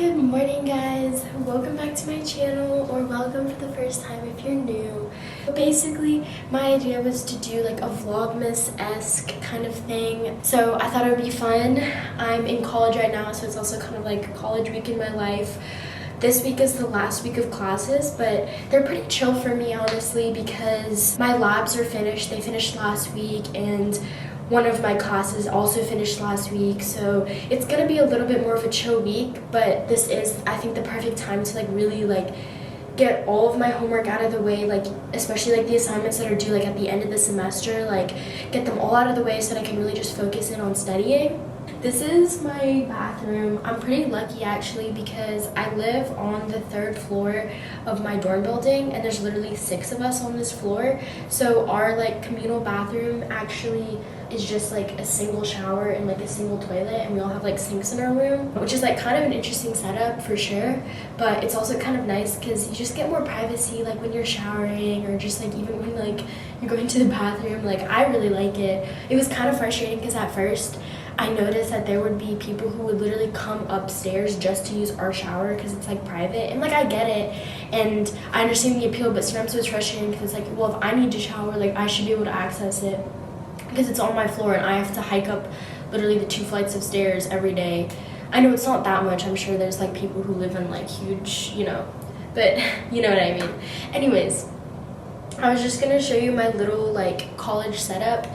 Good morning, guys. Welcome back to my channel, or welcome for the first time if you're new. But basically, my idea was to do like a vlogmas-esque kind of thing. So I thought it would be fun. I'm in college right now, so it's also kind of like college week in my life. This week is the last week of classes, but they're pretty chill for me, honestly, because my labs are finished. They finished last week, and one of my classes also finished last week, so it's gonna be a little bit more of a chill week. But this is, I think, the perfect time to like really like get all of my homework out of the way, like especially like the assignments that are due like at the end of the semester, like get them all out of the way so that I can really just focus in on studying. This is my bathroom. I'm pretty lucky actually because I live on the 3rd floor of my dorm building, and there's literally 6 of us on this floor. So our like communal bathroom actually is just like a single shower and like a single toilet, and we all have like sinks in our room, which is like kind of an interesting setup for sure. But it's also kind of nice because you just get more privacy, like when you're showering, or just like even when like you're going to the bathroom. Like I really like it. It was kind of frustrating because at first I noticed that there would be people who would literally come upstairs just to use our shower because it's like private, and like I get it and I understand the appeal, but sometimes it's frustrating because it's like, well, if I need to shower, like I should be able to access it because it's on my floor and I have to hike up literally the 2 flights of stairs every day. I know it's not that much. I'm sure there's like people who live in like huge, you know, but you know what I mean. Anyways, I was just gonna show you my little like college setup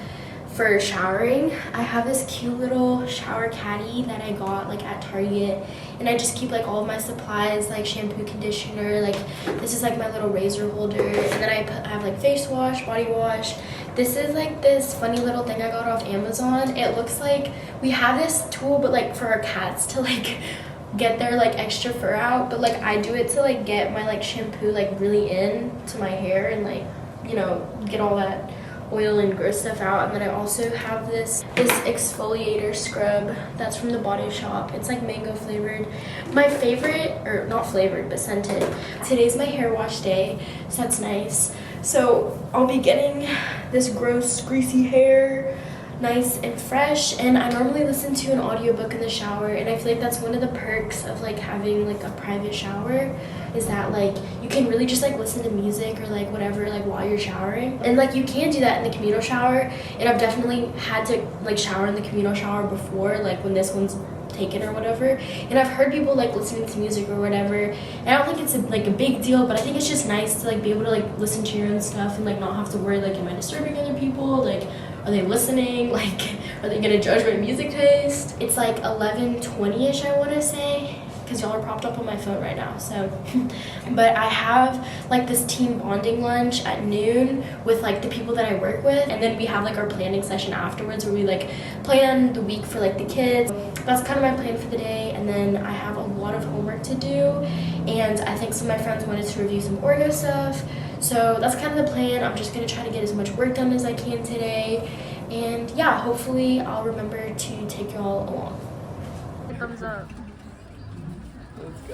for showering. I have this cute little shower caddy that I got like at Target, and I just keep like all of my supplies, like shampoo, conditioner, like this is like my little razor holder, and then I have like face wash, body wash. This is like this funny little thing I got off Amazon. It looks like we have this tool but like for our cats to like get their like extra fur out, but like I do it to like get my like shampoo like really in to my hair and like, you know, get all that oil and gross stuff out. And then I also have this exfoliator scrub that's from the Body Shop. It's like mango flavored. My favorite, or not flavored but scented. Today's my hair wash day, so that's nice. So I'll be getting this gross greasy hair nice and fresh, and I normally listen to an audiobook in the shower, and I feel like that's one of the perks of like having like a private shower, is that like you can really just like listen to music or like whatever like while you're showering. And like you can do that in the communal shower, and I've definitely had to like shower in the communal shower before, like when this one's taken or whatever, and I've heard people like listening to music or whatever, and I don't think it's like a big deal, but I think it's just nice to like be able to like listen to your own stuff and like not have to worry like, am I disturbing other people, like are they listening, like are they gonna judge my music taste? It's like 11:20ish, I want to say, because y'all are propped up on my phone right now. So but I have like this team bonding lunch at noon with like the people that I work with, and then we have like our planning session afterwards where we like plan the week for like the kids. That's kind of my plan for the day. And then I have a lot of homework to do, and I think some of my friends wanted to review some Orgo stuff, so that's kind of the plan. I'm just gonna try to get as much work done as I can today, and yeah, hopefully I'll remember to take y'all along. Thumbs up.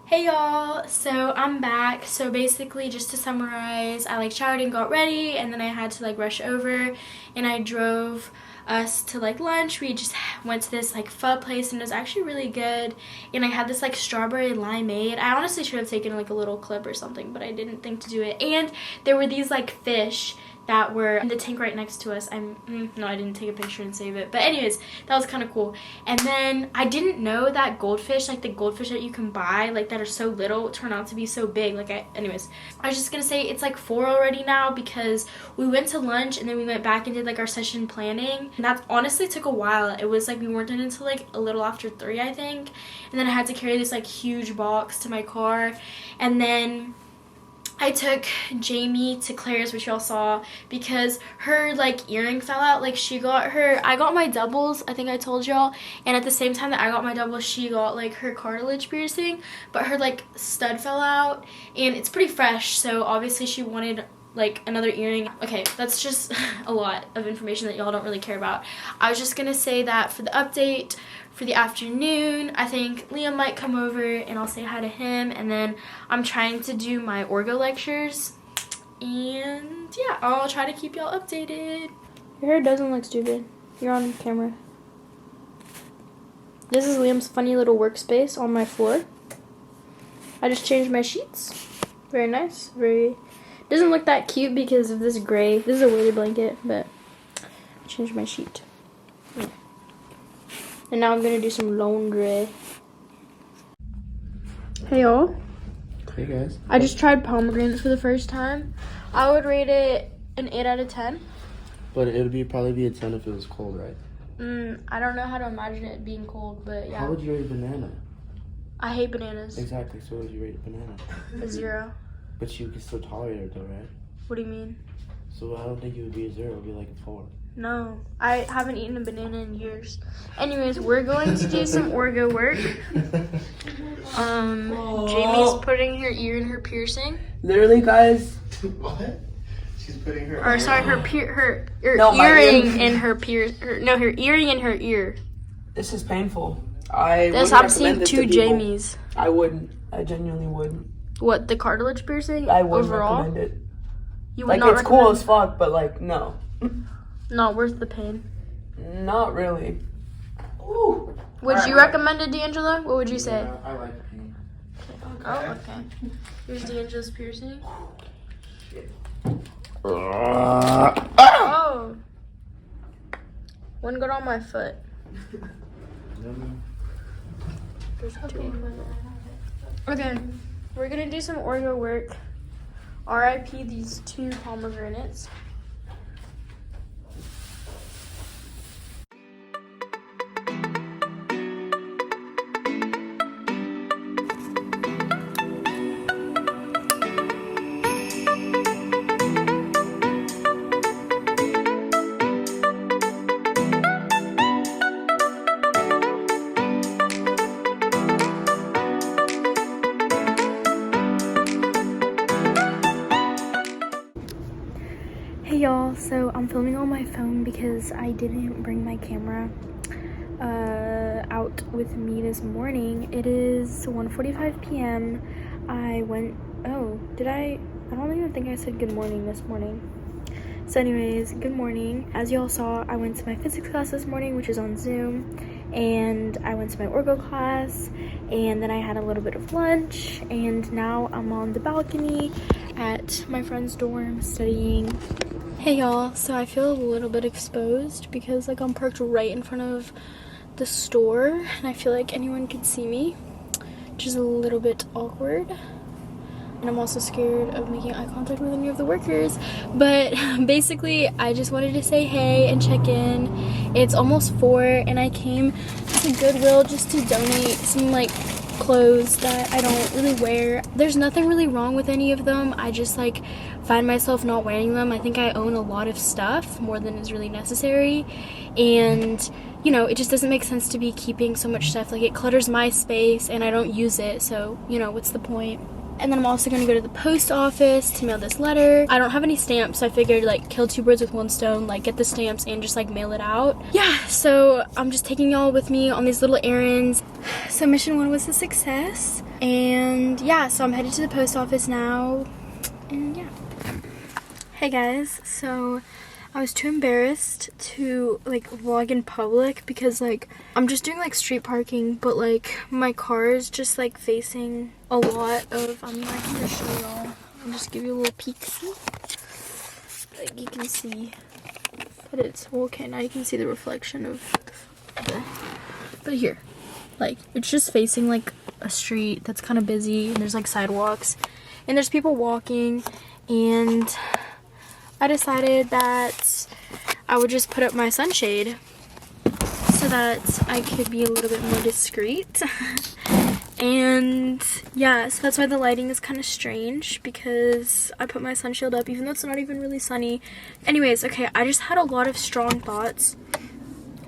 Hey y'all, so I'm back. So basically, just to summarize, I like showered and got ready, and then I had to like rush over, and I drove us to like lunch. We just went to this like pho place, and it was actually really good, and I had this like strawberry limeade. I honestly should have taken like a little clip or something, but I didn't think to do it. And there were these like fish that were in the tank right next to us. No, I didn't take a picture and save it, but anyways, that was kind of cool. And then I didn't know that goldfish, like the goldfish that you can buy like that are so little, turn out to be so big. Like anyways, I was just gonna say it's like 4 already now because we went to lunch and then we went back and did like our session planning, and that honestly took a while. It was like we weren't done until like a little after 3, I think, and then I had to carry this like huge box to my car. And then I took Jamie to Claire's, which y'all saw, because her like earring fell out. Like I got my doubles, I think I told y'all, and at the same time that I got my doubles, she got like her cartilage piercing, but her like stud fell out, and it's pretty fresh, so obviously she wanted like another earring. Okay, that's just a lot of information that y'all don't really care about. I was just gonna say that for the update for the afternoon, I think Liam might come over and I'll say hi to him, and then I'm trying to do my Orgo lectures, and yeah, I'll try to keep y'all updated. Your hair doesn't look stupid. You're on camera. This is Liam's funny little workspace on my floor. I just changed my sheets. Very nice. Very. Doesn't look that cute because of this gray. This is a weighted blanket, but I changed my sheet. Yeah. And now I'm gonna do some laundry. Hey y'all. Hey guys. I just tried pomegranates for the first time. I would rate it an 8 out of 10. But it would probably be a 10 if it was cold, right? I don't know how to imagine it being cold, but yeah. How would you rate a banana? I hate bananas. Exactly, so would you rate a banana? A 0. But you can still tolerate it though, right? What do you mean? So I don't think it would be a 0, it would be like a 4. No, I haven't eaten a banana in years. Anyways, we're going to do some orgo work. Jamie's putting her ear in her piercing. Literally, guys. What? She's putting her. Or sorry, her earring in her her earring in her ear. This is painful. I'm seeing 2 Jamies. I wouldn't. I genuinely wouldn't. What, the cartilage piercing? I wouldn't overall? recommend it. You would like, not it's recommend cool as fuck, but like, no. Not worth the pain. Not really. Ooh. Would you recommend it, D'Angelo? What would you say? Yeah, I like pain. Oh, okay. Here's D'Angelo's piercing. Oh! One got on my foot. There's 2. Okay, we're gonna do some orgo work. RIP these 2 pomegranates. Hey y'all, so I'm filming on my phone because I didn't bring my camera out with me this morning. It is 1:45 p.m. I don't even think I said good morning this morning. So anyways, good morning. As y'all saw, I went to my physics class this morning, which is on Zoom, and I went to my orgo class, and then I had a little bit of lunch, and now I'm on the balcony at my friend's dorm studying. Hey y'all, so I feel a little bit exposed because like I'm parked right in front of the store and I feel like anyone could see me, which is a little bit awkward. And I'm also scared of making eye contact with any of the workers. But basically, I just wanted to say hey and check in. It's almost 4 and I came to Goodwill just to donate some like clothes that I don't really wear. There's nothing really wrong with any of them. I just like find myself not wearing them. I think I own a lot of stuff, more than is really necessary, and you know, it just doesn't make sense to be keeping so much stuff. Like, it clutters my space and I don't use it, so you know, what's the point? And then I'm also going to go to the post office to mail this letter. I don't have any stamps, so I figured like kill 2 birds with 1 stone, like get the stamps and just like mail it out. Yeah, so I'm just taking y'all with me on these little errands. So mission 1 was a success, and yeah, so I'm headed to the post office now, and yeah. Hey guys, so I was too embarrassed to like vlog in public because like I'm just doing like street parking, but like my car is just like facing a lot of, I'm not gonna show y'all. I'll just give you a little peek. See? Like you can see that it's, well, okay, now you can see the reflection of but here, like it's just facing like a street that's kind of busy, and there's like sidewalks and there's people walking, and I decided that I would just put up my sunshade so that I could be a little bit more discreet. And yeah, so that's why the lighting is kind of strange, because I put my sunshield up even though it's not even really sunny. Anyways, okay, I just had a lot of strong thoughts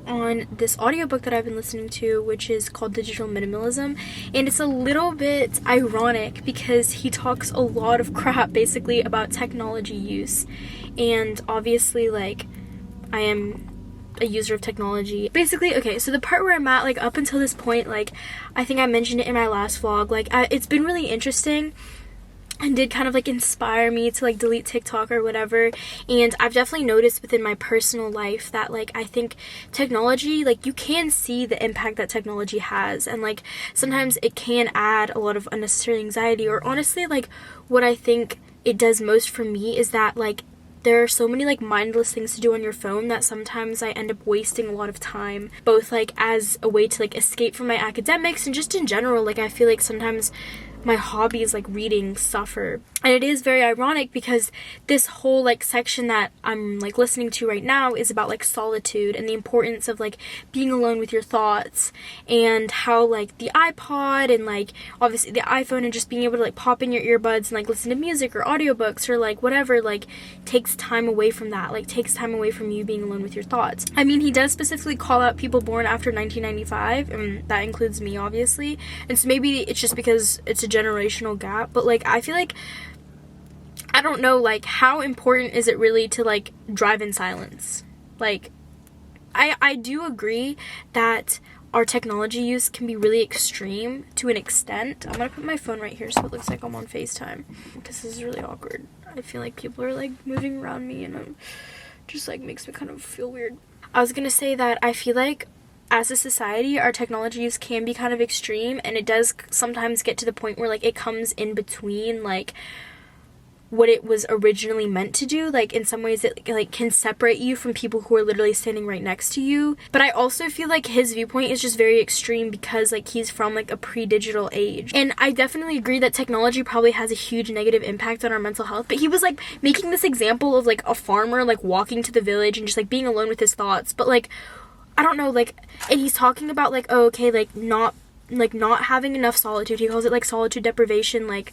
on this audiobook that I've been listening to, which is called Digital Minimalism, and it's a little bit ironic because he talks a lot of crap basically about technology use, and obviously like I am a user of technology. Basically, okay, so the part where I'm at, like up until this point, like I think I mentioned it in my last vlog, like it's been really interesting and did kind of like inspire me to like delete TikTok or whatever. And I've definitely noticed within my personal life that like I think technology, like you can see the impact that technology has, and like sometimes it can add a lot of unnecessary anxiety, or honestly like what I think it does most for me is that like there are so many like mindless things to do on your phone that sometimes I end up wasting a lot of time, both like as a way to like escape from my academics and just in general. Like I feel like sometimes my hobbies like reading suffer. And it is very ironic because this whole like section that I'm like listening to right now is about like solitude and the importance of like being alone with your thoughts, and how like the iPod and like obviously the iPhone and just being able to like pop in your earbuds and like listen to music or audiobooks or like whatever like takes time away from that, like takes time away from you being alone with your thoughts. I mean, he does specifically call out people born after 1995, and that includes me obviously, and so maybe it's just because it's a generational gap, but like I feel like I don't know, like how important is it really to like drive in silence? Like I do agree that our technology use can be really extreme to an extent. I'm gonna put my phone right here so it looks like I'm on FaceTime, because this is really awkward. I feel like people are like moving around me, and it just like makes me kind of feel weird. I was gonna say that I feel like as a society, our technology use can be kind of extreme, and it does sometimes get to the point where like it comes in between like what it was originally meant to do. Like in some ways it like can separate you from people who are literally standing right next to you. But I also feel like his viewpoint is just very extreme because like he's from like a pre-digital age, and I definitely agree that technology probably has a huge negative impact on our mental health. But he was like making this example of like a farmer like walking to the village and just like being alone with his thoughts, but like I don't know, like, and he's talking about like, oh, okay, like not having enough solitude. He calls it like solitude deprivation. Like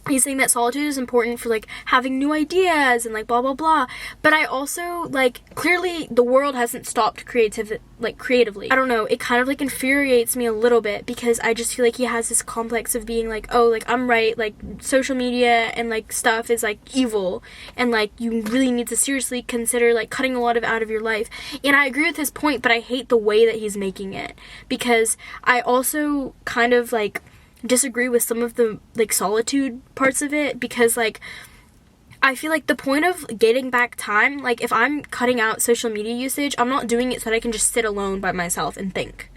he's saying that solitude is important for like having new ideas and like blah blah blah. But I also like, clearly the world hasn't stopped creatively. I don't know, it kind of like infuriates me a little bit because I just feel like he has this complex of being like, oh, like I'm right, like social media and like stuff is like evil, and like you really need to seriously consider like cutting a lot of out of your life. And I agree with his point, but I hate the way that he's making it, because I also kind of like disagree with some of the like solitude parts of it, because like I feel like the point of getting back time, like if I'm cutting out social media usage, I'm not doing it so that I can just sit alone by myself and think.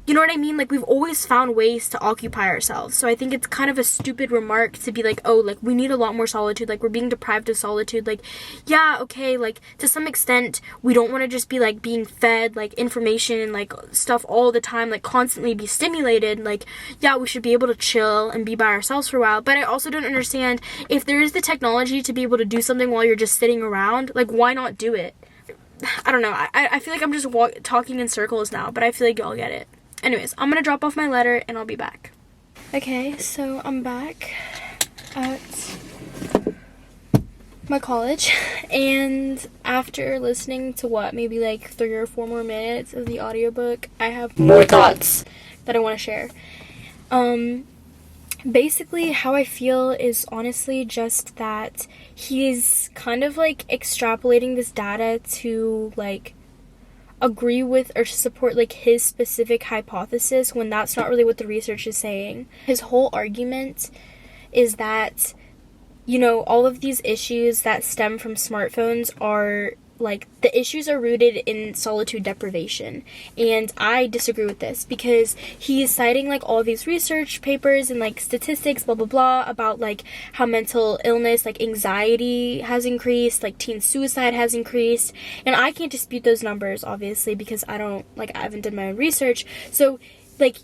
You know what I mean? Like we've always found ways to occupy ourselves. So I think it's kind of a stupid remark to be like, oh, like we need a lot more solitude, like we're being deprived of solitude. Like, yeah, okay, like to some extent we don't want to just be like being fed like information and like stuff all the time, like constantly be stimulated. Like, yeah, we should be able to chill and be by ourselves for a while. But I also don't understand, if there is the technology to be able to do something while you're just sitting around, like why not do it? I don't know. I feel like I'm just talking in circles now, but I feel like y'all get it. Anyways, I'm gonna drop off my letter and I'll be back. Okay, so I'm back at my college, and after listening to maybe like 3 or 4 more minutes of the audiobook, I have more thoughts that I want to share. Basically how I feel is honestly just that he's kind of like extrapolating this data to like agree with or support like his specific hypothesis when that's not really what the research is saying. His whole argument is that, you know, all of these issues that stem from smartphones are like, the issues are rooted in solitude deprivation, and I disagree with this because he's citing like all these research papers and like statistics blah blah blah about like how mental illness, like anxiety has increased, like teen suicide has increased, and I can't dispute those numbers obviously because I haven't done my own research. So like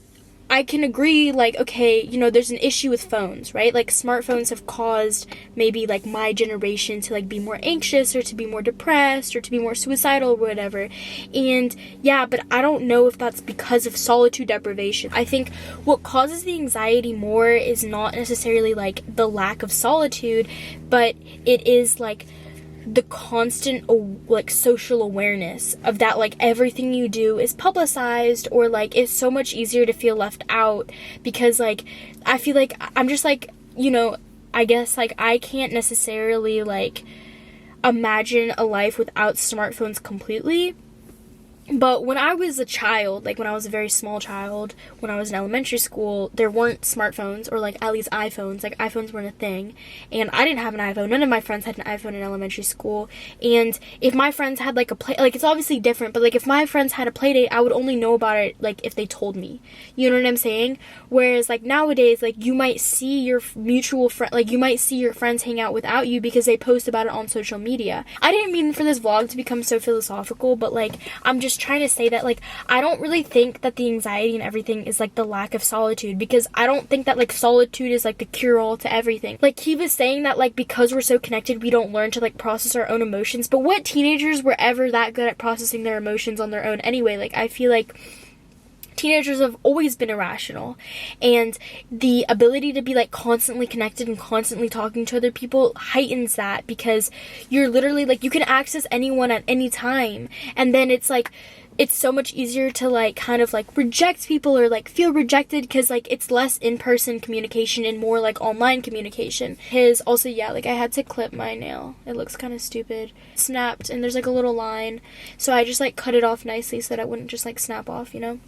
I can agree, like, okay, you know, there's an issue with phones, right? Like, smartphones have caused maybe, like, my generation to, like, be more anxious or to be more depressed or to be more suicidal or whatever. And, yeah, but I don't know if that's because of solitude deprivation. I think what causes the anxiety more is not necessarily, like, the lack of solitude, but it is, like, the constant like social awareness of that, like everything you do is publicized, or like it's so much easier to feel left out because like I feel like I'm just like, you know, I guess like I can't necessarily like imagine a life without smartphones completely, But when I was a child, like when I was a very small child, when I was in elementary school, there weren't smartphones, or like at least iPhones. Like iPhones weren't a thing. And I didn't have an iPhone. None of my friends had an iPhone in elementary school. And if my friends had like a play, like it's obviously different, but like if my friends had a play date, I would only know about it like if they told me. You know what I'm saying? Whereas like nowadays, like you might see your mutual friend, like you might see your friends hang out without you because they post about it on social media. I didn't mean for this vlog to become so philosophical, but like I'm just trying to say that like I don't really think that the anxiety and everything is like the lack of solitude, because I don't think that like solitude is like the cure-all to everything. Like he was saying that like because we're so connected we don't learn to like process our own emotions, but what teenagers were ever that good at processing their emotions on their own anyway? Like I feel like teenagers have always been irrational, and the ability to be like constantly connected and constantly talking to other people heightens that, because you're literally like you can access anyone at any time, and then it's like it's so much easier to like kind of like reject people or like feel rejected, because like it's less in-person communication and more like online communication. His also, yeah, like I had to clip my nail. It looks kind of stupid. Snapped, and there's like a little line, so I just like cut it off nicely so that it wouldn't just like snap off, you know?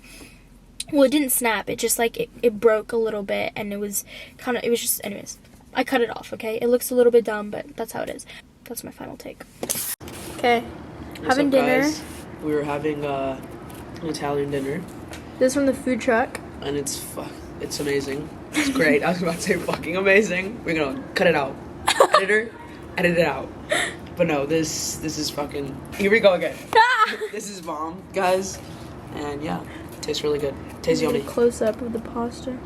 Well, it didn't snap, it just like it broke a little bit, and it was just, anyways, I cut it off, okay? It looks a little bit dumb, but that's how it is. That's my final take. Okay, having dinner. Guys? We were having an Italian dinner, This is from the food truck. and it's amazing. It's great. I was about to say fucking amazing. We're gonna cut it out. Editor, edit it out. But no, this is fucking. Here we go again. This is bomb, guys, and yeah, tastes really good. Tastes yummy. Close up of the pasta.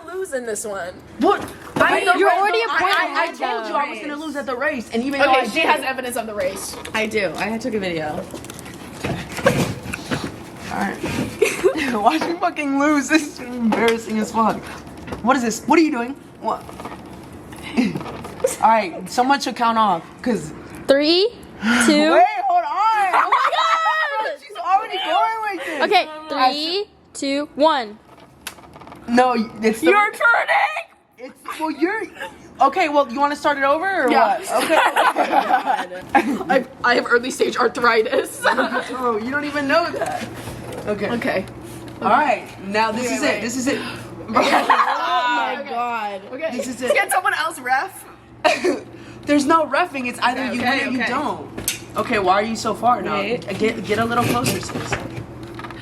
Lose in this one. What? You're already a point I ahead, told you though. I was gonna lose at the race, and even though Okay, I she has evidence of the race. I do. I took a video. Alright. Watch me fucking lose. This is embarrassing as fuck. What is this? What are you doing? What? Alright, someone should count off. Cause 3, 2. wait, hold on. Oh my god! She's already going like this. Okay, 3, 2, 1. No, it's the, You're turning! it's well you're okay, well you wanna start it over or Yeah. what? Okay. I have early stage arthritis. Oh, you don't even know that. Okay. Okay. Alright, now this is wait. it. This is it. Oh my god. Okay. This is it. Can someone else ref? There's no reffing. It's either Okay, you okay, win or you okay. don't. Okay, why are you so far now? Wait. Get a little closer, sis.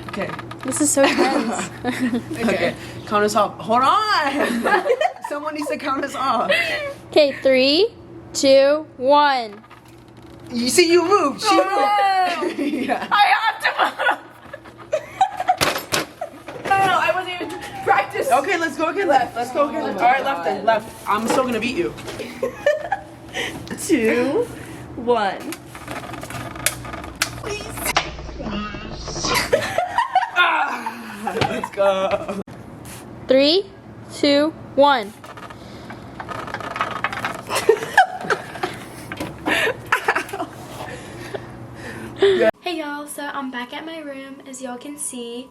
Okay. This is so tense. Okay. Count us off. Hold on. Someone needs to count us off. Okay, 3, 2, 1. You see, you moved. She Oh. moved. Yeah. I have to. No, I wasn't even practice. Okay, let's go again. Left. Let's go again. All right, left then. Left. I'm still gonna beat you. 2, 1. Let's go. 3, 2, 1. Hey y'all, so I'm back at my room, as y'all can see,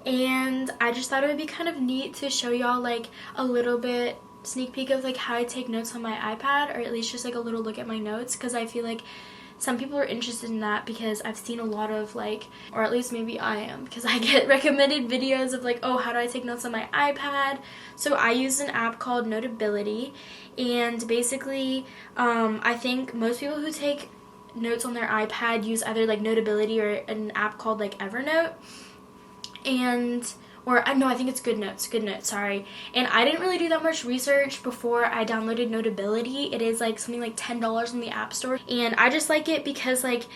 and I just thought it would be kind of neat to show y'all like a little bit sneak peek of like how I take notes on my iPad, or at least just like a little look at my notes, because I feel like some people are interested in that, because I've seen a lot of like, or at least maybe I am, because I get recommended videos of like, oh, how do I take notes on my iPad? So I use an app called Notability, and basically I think most people who take notes on their iPad use either like Notability or an app called like Evernote, and no, I think it's GoodNotes, sorry. And I didn't really do that much research before I downloaded Notability. It is like something like $10 in the App Store, and I just like it because like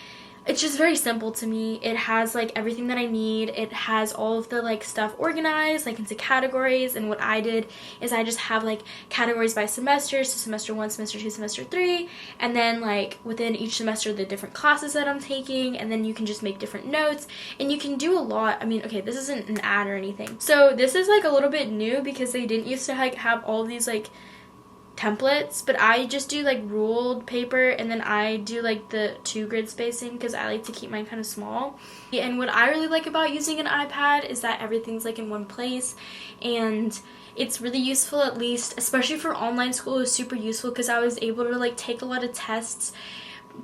it's just very simple to me. It has like everything that I need. It has all of the like stuff organized like into categories, and what I did is I just have like categories by semester, so semester 1, semester 2, semester 3, and then like within each semester the different classes that I'm taking, and then you can just make different notes, and you can do a lot. I mean, okay, this isn't an ad or anything, so this is like a little bit new because they didn't used to like have all of these like templates, but I just do like ruled paper, and then I do like the 2 grid spacing because I like to keep mine kind of small. And what I really like about using an iPad is that everything's like in one place, and it's really useful, at least especially for online school. Is super useful because I was able to like take a lot of tests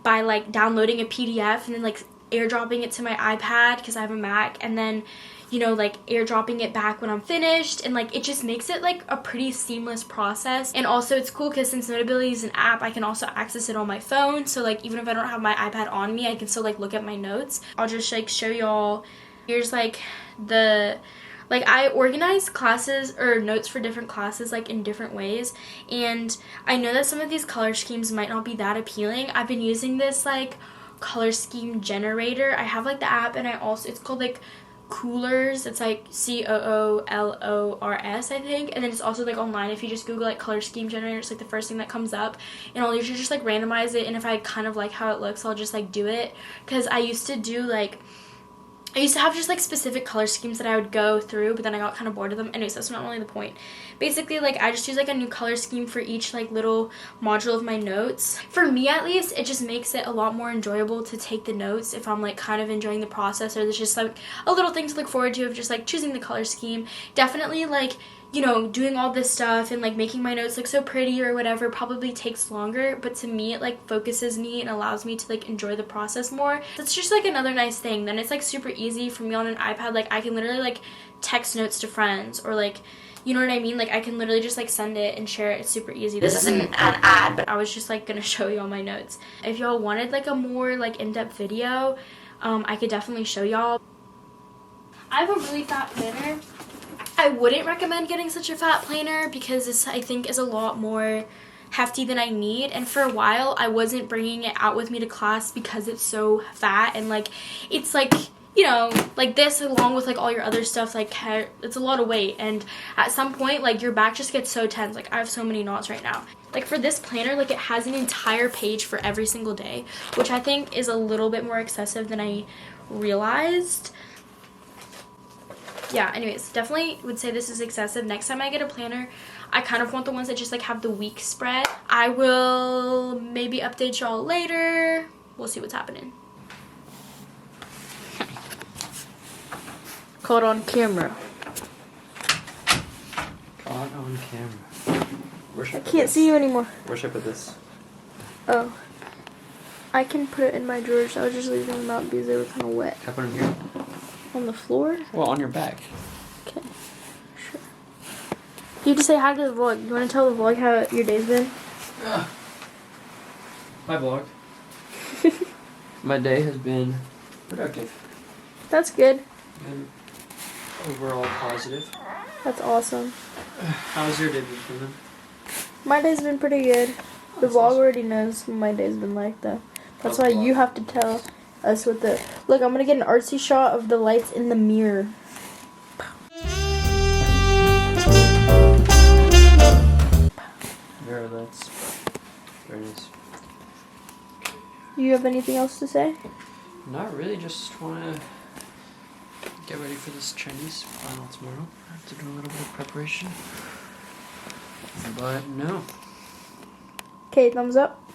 by like downloading a PDF and then like airdropping it to my iPad because I have a Mac, and then, you know, like airdropping it back when I'm finished, and like it just makes it like a pretty seamless process. And also it's cool because since Notability is an app, I can also access it on my phone, so like even if I don't have my iPad on me, I can still like look at my notes. I'll just like show y'all. Here's like I organize classes or notes for different classes like in different ways, and I know that some of these color schemes might not be that appealing. I've been using this like color scheme generator. I have like the app, and it's called like Coolors. It's like Coolors, I think, and then it's also like online. If you just Google like color scheme generator, it's like the first thing that comes up, and I'll usually just like randomize it, and if I kind of like how it looks, I'll just like do it, because I used to have just like specific color schemes that I would go through, but then I got kind of bored of them. Anyways, that's not really the point. Basically, like I just use like a new color scheme for each like little module of my notes. For me at least, it just makes it a lot more enjoyable to take the notes if I'm like kind of enjoying the process, or there's just like a little thing to look forward to of just like choosing the color scheme. Definitely like, you know, doing all this stuff and like making my notes look so pretty or whatever probably takes longer, but to me it like focuses me and allows me to like enjoy the process more. That's just like another nice thing. Then it's like super easy for me on an iPad. Like I can literally like text notes to friends, or like, you know what I mean, like I can literally just like send it and share it. It's super easy. This isn't an ad, but I was just like gonna show you all my notes. If y'all wanted like a more like in-depth video, I could definitely show y'all. I have a really fat planner. I wouldn't recommend getting such a fat planner because this, I think, is a lot more hefty than I need, and for a while I wasn't bringing it out with me to class because it's so fat, and like it's like, you know, like this along with like all your other stuff, like it's a lot of weight, and at some point like your back just gets so tense. Like I have so many knots right now. Like for this planner, like it has an entire page for every single day, which I think is a little bit more excessive than I realized. Yeah, anyways, definitely would say this is excessive. Next time I get a planner, I kind of want the ones that just like have the week spread. I will maybe update y'all later. We'll see what's happening. Caught on camera. Caught on camera. I can't see you anymore. Where should I put this? Oh. I can put it in my drawers. I was just leaving them out because they were kind of wet. Can I put it in here? On the floor? Well, on your back. Okay, sure. You have to say hi to the vlog. You want to tell the vlog how your day's been? Hi, vlog. My day has been productive That's good. and overall positive. That's awesome. How's your day been, Quinlin? My day's been pretty good. The vlog already knows what my day's been like, though. That's why you have to tell us what the... Look, I'm gonna get an artsy shot of the lights in the mirror. There, that's very nice. You have anything else to say? Not really, just want to get ready for this Chinese final tomorrow. I have to do a little bit of preparation. But no. Okay, thumbs up.